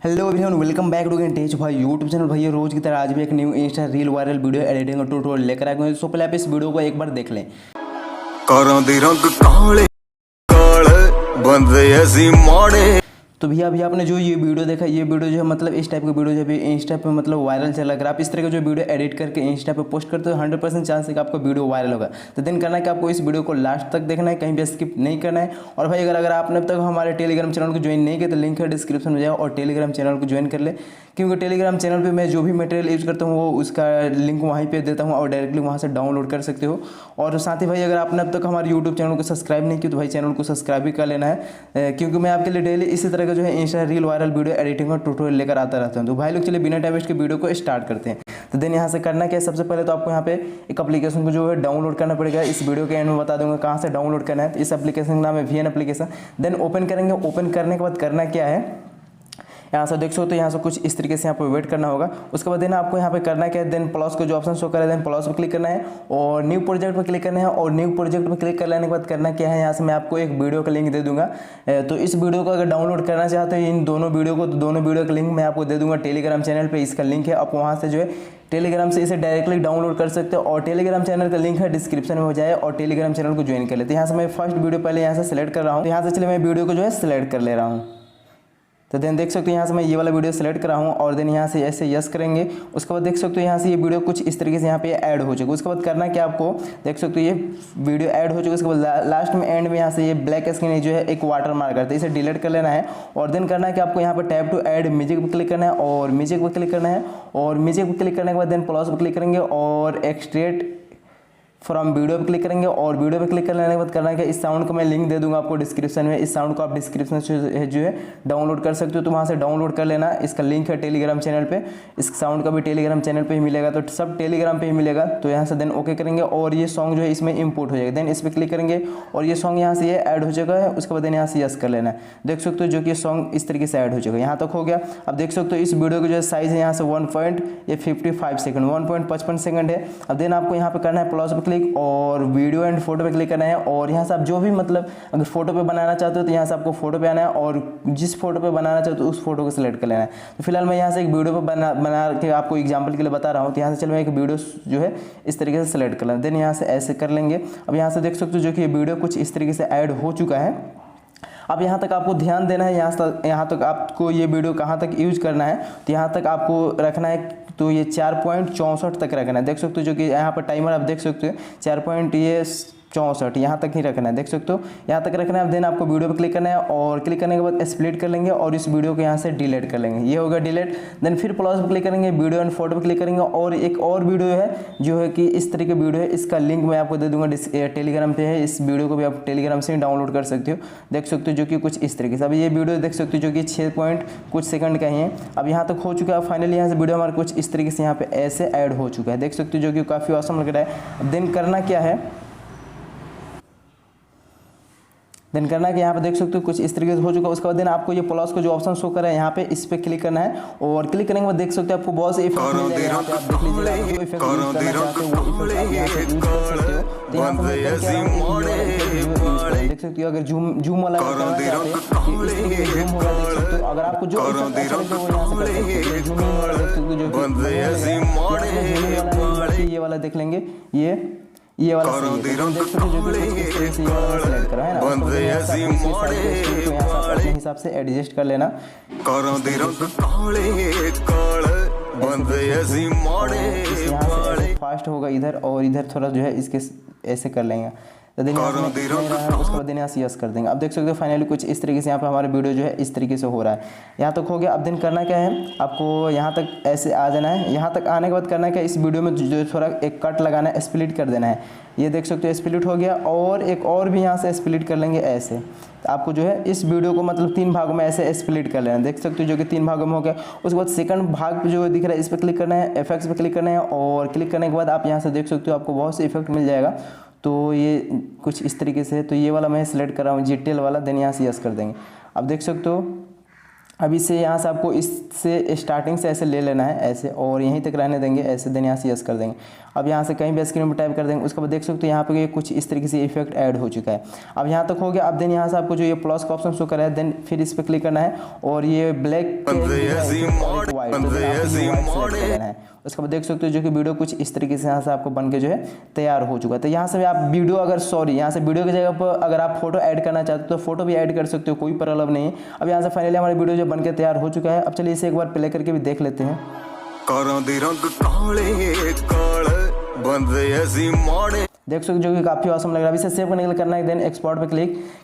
Hello everyone, welcome back to tech Bhai YouTube channel. भाई रोज की तरह आज भी एक new Insta reel viral video editing और ट्यूटोरियल लेकर आए हैं। सो पहले आप इस वीडियो को एक बार देख लें। कारा दे रंग काले काले बंदे ऐसी माड़े। तो भैया अभी आपने जो ये वीडियो देखा, ये वीडियो जो है मतलब इस टाइप का वीडियो जो है इंस्टा पे मतलब वायरल चला। अगर आप इस तरह का जो वीडियो एडिट करके इंस्टा पे पोस्ट करते हो 100% चांस है कि आपका वीडियो वायरल होगा। तो देन करना है कि आपको इस वीडियो को लास्ट तक देखना है, कहीं भी स्किप नहीं करना है। और भाई अगर आपने अब तक हमारे टेलीग्राम चैनल को ज्वाइन नहीं किया तो लिंक है डिस्क्रिप्शन में जाओ और टेलीग्राम चैनल को ज्वाइन कर ले, क्योंकि टेलीग्राम चैनल पे मैं जो भी मटेरियल यूज़ करता हूँ वो उसका लिंक वहीं पे देता हूँ और डायरेक्टली वहाँ से डाउनलोड कर सकते हो। और साथ ही भाई अगर आपने अब तक हमारे यूट्यूब चैनल को सब्सक्राइब नहीं किया तो भाई चैनल को सब्सक्राइब भी कर लेना है, क्योंकि मैं आपके लिए डेली इसी तरह का जो है Insta reel viral video editing और ट्यूटोरियल लेकर आता रहता हूँ। तो भाई लोग चलिए बिना टाइम वेस्ट के वीडियो को स्टार्ट करते हैं। तो देन यहाँ से करना क्या है, सबसे पहले तो आपको यहाँ पे एक एप्लीकेशन को जो है डाउनलोड करना पड़ेगा। इस वीडियो के एंड में बता दूंगा कहाँ से डाउनलोड करना है। इस एप्लीकेशन का नाम है VN एप्लीकेशन। देन ओपन करेंगे। ओपन करने के बाद करना क्या है, यहाँ से देख सकते हो, यहाँ से कुछ इस तरीके से यहाँ पे वेट करना होगा। उसके बाद देन आपको यहाँ पे करना क्या है, देन प्लस को जो ऑप्शन शो करे देन प्लस पे क्लिक करना है और न्यू प्रोजेक्ट पे क्लिक करना है। और न्यू प्रोजेक्ट पे क्लिक कर लेने के बाद करना क्या है, यहाँ से मैं आपको एक वीडियो का लिंक दे दूंगा। तो इस वीडियो को अगर डाउनलोड करना चाहते हो इन दोनों वीडियो को, तो दोनों वीडियो का लिंक मैं आपको दे दूंगा टेलीग्राम चैनल पर। इसका लिंक है, आप वहाँ से जो है टेलीग्राम से इसे डायरेक्टली डाउनलोड कर सकते हो। और टेलीग्राम चैनल का लिंक है डिस्क्रिप्शन में हो जाए और टेलीग्राम चैनल को ज्वाइन कर लेते हैं। यहाँ से मैं फर्स्ट वीडियो पहले यहाँ से सिलेक्ट कर रहा हूँ। यहाँ से चलिए मैं वीडियो को जो है सिलेक्ट कर ले रहा हूँ। तो देन देख सकते हो यहाँ से मैं ये वाला वीडियो सेलेक्ट करा हूँ और देन यहाँ से ऐसे यस करेंगे। उसके बाद देख सकते हो यहाँ से ये वीडियो कुछ इस तरीके से यहाँ पे ऐड हो चुका। उसके बाद करना क्या, आपको देख सकते हो ये वीडियो ऐड हो चुका। उसके बाद लास्ट में एंड में यहाँ से ये ब्लैक स्क्रीन जो है एक वाटर मार्क करता है, इसे डिलीट कर लेना है। और देन करना है कि आपको यहाँ पर टैप टू ऐड म्यूजिक पर क्लिक करना है और म्यूजिक पर क्लिक करना है। और म्यूजिक पर क्लिक करने के बाद देन प्लस पर क्लिक करेंगे और एक्सट्रेट फ्रॉम वीडियो पे क्लिक करेंगे। और वीडियो पे क्लिक करने के बाद करना है कि इस साउंड को मैं लिंक दे दूंगा आपको डिस्क्रिप्शन में। इस साउंड को आप डिस्क्रिप्शन से जो है डाउनलोड कर सकते हो, तो वहाँ से डाउनलोड कर लेना। इसका लिंक है टेलीग्राम चैनल पे। इस साउंड का भी टेलीग्राम चैनल पे ही मिलेगा, तो सब टेलीग्राम पे ही मिलेगा। तो यहाँ से देन ओके करेंगे और ये सॉन्ग जो है इसमें इंपोर्ट हो जाएगा। देन इस पर क्लिक करेंगे और ये सॉन्ग यहाँ से ये ऐड हो चुका है। उसके बाद देन यहाँ से यस कर लेना है। देख सकते हो जो कि सॉन्ग इस तरीके से ऐड हो चुका है। यहाँ तक हो गया। अब देख सकते हो इस वीडियो का जो है साइज़ है यहाँ से 1.55 सेकंड 1.55 सेकंड है। अब देन आपको यहाँ पे करना है प्लस पर क्लिक और वीडियो एंड फोटो पे क्लिक करना है। और यहाँ से आप जो भी मतलब अगर फोटो पे बनाना चाहते हो तो यहाँ से आपको फोटो पे आना है और जिस फोटो पे बनाना चाहते हो उस फोटो को सिलेक्ट कर लेना है। तो फिलहाल मैं यहाँ से एक वीडियो पे बना के आपको एग्जांपल के लिए बता रहा हूँ। तो यहाँ से चलो मैं एक वीडियो जो है इस तरीके से सिलेक्ट कर लें। देन यहाँ से ऐसे कर लेंगे। अब यहाँ से देख सकते हो जो कि ये वीडियो कुछ इस तरीके से ऐड हो चुका है। अब यहाँ तक आपको ध्यान देना है, यहाँ तक आपको ये वीडियो कहाँ तक यूज करना है, तो यहाँ तक आपको रखना है। तो ये 4.64 तक रखना है। देख सकते हो जो कि यहाँ पर टाइमर आप देख सकते हो 4.64 यहाँ तक ही रखना है। देख सकते हो यहाँ तक रखना है। अब देन आपको वीडियो पे क्लिक करना है और क्लिक करने के बाद स्प्लिट कर लेंगे और इस वीडियो को यहाँ से डिलीट कर लेंगे। ये होगा डिलीट। देन फिर प्लस पे क्लिक करेंगे, वीडियो एंड फोटो पे क्लिक करेंगे और एक और वीडियो है जो है कि इस तरीके वीडियो है। इसका लिंक मैं आपको दे दूंगा टेलीग्राम पे है। इस वीडियो को भी आप टेलीग्राम से ही डाउनलोड कर सकते हो। देख सकते हो जो कि कुछ इस तरीके से। अब ये वीडियो देख सकते हो जो कि 6 पॉइंट कुछ सेकंड का ही है। अब यहाँ तक हो चुका है। फाइनली यहाँ से वीडियो हमारा कुछ इस तरीके से यहाँ पे ऐसे ऐड हो चुका है। देख सकते हो जो कि काफ़ी ऑसम लग रहा है। देन करना क्या है, देन करना है कि यहाँ पे देख सकते हो कुछ इस तरीके से हो चुका है। उसके बाद देन आपको ये प्लस को जो ऑप्शन शो कर रहा है यहाँ पे इस पे क्लिक करना है और क्लिक करने के बाद देख सकते हो आपको बहुत से इफेक्ट मिल जाएगा। यहाँ पे आप देख लीजिए, आप जो इफेक्ट यूज करना चाहते हो वो इफेक्ट आप यहाँ से यूज कर सकते हो। तो यहाँ पे मैं क्या कह देख सकते हो अगर जूम वाला करना चाहते हो कि इस तरीके से जूम होगा। देख सकते हो अगर आपको जो इफेक्ट अच्छा लगे वो यहाँ से कर सकते हो। जूमिंग वाला देख सकते हो जो ये वाला देख लेंगे, ये वाला सही है। तो देख सकते हो जो कि इस तरह से ये वाला सेलेक्ट करा है ना, उसको अपने हिसाब से एडजस्ट कर लेना। कारा दे रंग काले काले बंदे ऐसी माड़े। यहाँ से ऐसे फास्ट होगा इधर और इधर थोड़ा जो है इसके ऐसे कर लेंगे। तो दिन उसके बाद दिन यहाँ से यस कर देंगे। अब देख सकते हो फाइनली कुछ इस तरीके से यहाँ पे हमारा वीडियो जो है इस तरीके से हो रहा है। यहाँ तक हो गया। अब दिन करना क्या है, आपको यहाँ तक ऐसे आ जाना है। यहाँ तक आने के बाद करना क्या, इस वीडियो में जो थोड़ा एक कट लगाना है, स्प्लिट कर देना है। ये देख सकते हो स्प्लिट हो गया और एक और भी यहाँ से स्प्लिट कर लेंगे ऐसे। तो आपको जो है इस वीडियो को मतलब 3 भागों में ऐसे स्प्लिट कर लेना है। देख सकते हो जो कि 3 भागों में हो गया। उसके बाद सेकंड भाग जो दिख रहा है इस पर क्लिक करना है, इफेक्ट्स पे क्लिक करना है और क्लिक करने के बाद आप यहाँ से देख सकते हो आपको बहुत से इफेक्ट मिल जाएगा। तो ये कुछ इस तरीके से है। तो ये वाला मैं सिलेक्ट कर रहा हूँ GTL वाला। देन यहाँ से यस कर देंगे। अब देख सकते हो अब इससे यहाँ से आपको इससे स्टार्टिंग से ऐसे ले लेना है ऐसे, और यहीं तक रहने देंगे ऐसे, देन यहाँ से यस कर देंगे। अब यहाँ से कहीं भी स्क्रीन पर टाइप कर देंगे। उसके बाद देख सकते हो यहाँ पे कुछ इस तरीके से इफेक्ट ऐड हो चुका है। अब यहाँ तक हो गया। अब देन यहाँ से आपको जो ये प्लस का ऑप्शन शो कर रहा है, देन फिर इस पर क्लिक करना है और ये ब्लैक है। उसके बाद देख सकते हो जो कि वीडियो कुछ इस तरीके से यहाँ से आपको बन के जो है तैयार हो चुका है। तो यहाँ से भी आप वीडियो यहाँ से वीडियो की जगह पर अगर आप फोटो ऐड करना चाहते हो तो फोटो भी ऐड कर सकते हो, कोई प्रॉब्लम नहीं है। अब यहाँ से फाइनली हमारा वीडियो जो बन के तैयार हो चुका है। अब चलिए इसे एक बार प्ले करके भी देख लेते हैं। कारा दे रंग काले काले बंदे ऐसी माड़े, देख सकते हो जो कि काफ़ी औसम लग रहा है। अभी इसे सेव करने के लिए करना है, देन एक्सपोर्ट पे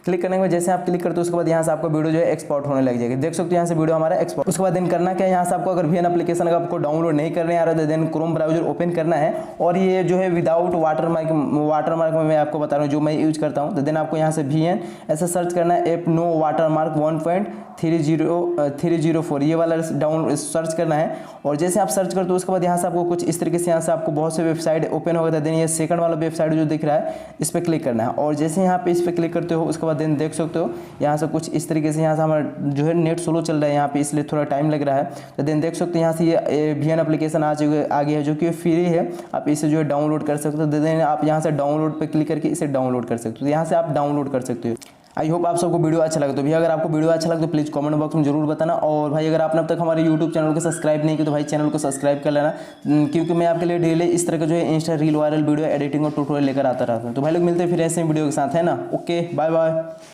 क्लिक करने के बाद जैसे आप क्लिक करते हो उसके बाद यहाँ से आपको वीडियो जो है एक्सपोर्ट होने लग जाएगी। देख सकते हो यहाँ से वीडियो हमारा एक्सपोर्ट। उसके बाद देन करना क्या है, यहाँ से आपको अगर VN एप्लीकेशन अगर आपको डाउनलोड नहीं करने आ रहा है देन क्रोम ब्राउजर ओपन करना है, और ये जो है विदाउट वाटरमार्क में मैं आपको बता रहा हूँ जो मैं यूज करता हूँ। तो देन आपको यहाँ से VN ऐसे सर्च करना है, ऐप नो वाटरमार्क 1.3004 ये वाला डाउन सर्च करना है। और जैसे आप सर्च करते हो उसके बाद यहाँ से आपको कुछ इस तरीके से यहाँ से आपको बहुत से वेबसाइट ओपन हो गया था। देन ये सेकंड वाला वेबसाइट जो दिख रहा है इस पर क्लिक करना है, और जैसे यहाँ पे इस पर क्लिक करते हो उसके बाद देन देख सकते हो यहाँ से कुछ इस तरीके से यहाँ से हमारा जो है नेट स्लो चल रहा है यहाँ पे, इसलिए थोड़ा टाइम लग रहा है। तो देन देख सकते हो यहाँ से ये VN एप्लीकेशन आ गया है जो कि फ्री है, आप इसे जो है डाउनलोड कर सकते हो। देन आप यहाँ से डाउनलोड पर क्लिक करके इसे डाउनलोड कर सकते हो। तो यहाँ से आप डाउनलोड कर सकते हो। आई होप आप सबको वीडियो अच्छा लगे। तो भैया अगर आपको वीडियो अच्छा लगे तो प्लीज़ कमेंट बॉक्स में जरूर बताना। और भाई अगर आपने अब तक हमारे यूट्यूब चैनल को सब्सक्राइब नहीं किया तो भाई चैनल को सब्सक्राइब कर लेना, क्योंकि मैं आपके लिए डेली इस तरह का जो है Insta reel viral video editing और ट्यूटोरियल लेकर आता रहता हूँ। तो भाई लोग मिलते हैं फिर ऐसे वीडियो के साथ, है ना। Okay bye bye.